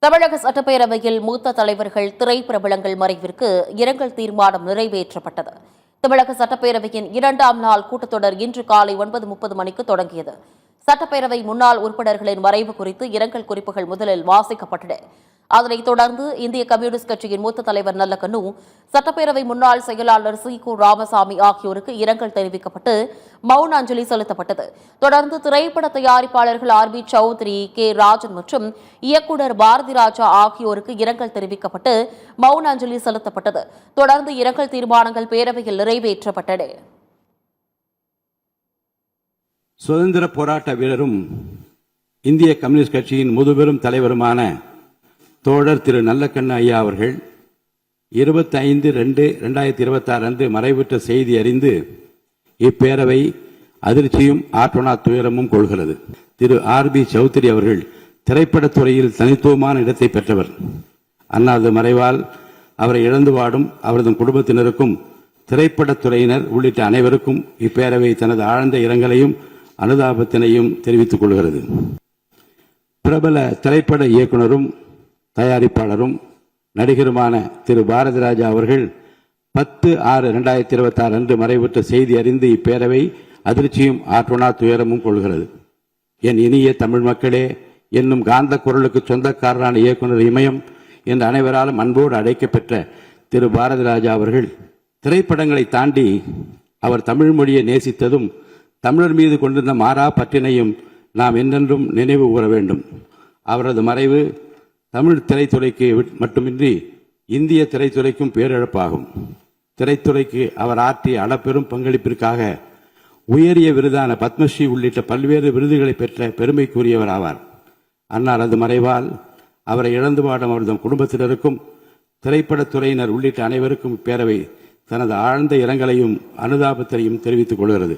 தமிழக சட்டப்பேரவையில் மூத்த தலைவர்கள் திரைப்பிரபலங்கள் மறைவிற்கு இரங்கல் தீர்மானம் நிறைவேற்றப்பட்டது. தமிழக சட்டப்பேரவையின் 2ஆம் நாள் கூட்டத்தொடர் இன்று காலை 9:30 மணிக்கு தொடங்கியது. சட்டப்பேரவை முன்னாள் உறுப்பினர்களின் மறைவு குறித்து இரங்கல் குறிப்புகள் முதலில் வாசிக்கப்பட்டன. அதனைத் தொடர்ந்து இந்திய கம்யூனிஸ்ட் கட்சியின் மூத்த தலைவர் நல்லக்கண்ணு, சட்டப்பேரவை முன்னாள் செயலாளர் சி.கு. ராமசாமி ஆகியோருக்கு இரங்கல் தெரிவிக்கப்பட்டு மௌன அஞ்சலி செலுத்தப்பட்டது. தொடர்ந்து திரைப்பட தயாரிப்பாளர்கள் ஆர்.பி. சௌத்ரி, கே. ராஜன் மற்றும் இயக்குநர் பாரதி ராஜா ஆகியோருக்கு இரங்கல் தெரிவிக்கப்பட்டு மௌன அஞ்சலி செலுத்தப்பட்டது. தொடர்ந்து இரங்கல் தீர்மானங்கள் பேரவையில் நிறைவேற்றப்பட்டன. சுதந்திர போராட்ட வீரரும் இந்திய கம்யூனிஸ்ட் கட்சியின் முதுபெரும் தலைவருமான தோழர் திரு நல்லக்கண்ணு ஐயா அவர்கள் 25/2/2026 அன்று மறைவுற்ற செய்தி அறிந்து இப்பேரவை அதிர்ச்சியும் ஆற்றொணா துயரமும் கொள்கிறது. திரு ஆர்.பி. சௌத்ரி அவர்கள் திரைப்படத்துறையில் தனித்துவமான இடத்தை பெற்றவர். அன்னாரது மறைவால் அவரை இழந்து வாடும் அவரது குடும்பத்தினருக்கும் திரைப்படத்துறையினர் உள்ளிட்ட அனைவருக்கும் இப்பேரவை தனது ஆழ்ந்த இரங்கலையும் அனுதாபத்தினையும் தெரிவித்துக் கொள்கிறது. பிரபல திரைப்பட இயக்குனரும் தயாரிப்பாளரும் நடிகருமான திரு பாரதி ராஜா அவர்கள் 10/6/2026 அன்று மறைவுற்ற செய்தி அறிந்து இப்பேரவை அதிர்ச்சியும் ஆற்றொணா துயரமும் கொள்கிறது. என் இனிய தமிழ் மக்களே என்னும் காந்த குரலுக்கு சொந்தக்காரரான இயக்குனர் இமயம் என்று அனைவராலும் அன்போடு அழைக்கப்பெற்ற திரு பாரதி ராஜா அவர்கள் திரைப்படங்களை தாண்டி அவர் தமிழ் மொழியை நேசித்ததும் தமிழர் மீது கொண்டிருந்த மாறா பற்றினையும் நாம் என்றென்றும் நினைவு கூற வேண்டும். அவரது மறைவு தமிழ் திரைத்துறைக்கு மட்டுமின்றி இந்திய திரைத்துறைக்கும் பேரிழப்பாகும். திரைத்துறைக்கு அவர் ஆற்றிய அளப்பெரும் பங்களிப்பிற்காக உயரிய விருதான பத்மஸ்ரீ உள்ளிட்ட பல்வேறு விருதுகளை பெற்ற பெருமைக்குரியவர் ஆவார். அன்னாரது மறைவால் அவரை இழந்து வாடும் அவரது குடும்பத்தினருக்கும் திரைப்படத்துறையினர் உள்ளிட்ட அனைவருக்கும் பேரவை தனது ஆழ்ந்த இரங்கலையும் அனுதாபத்தையும் தெரிவித்துக் கொள்கிறது.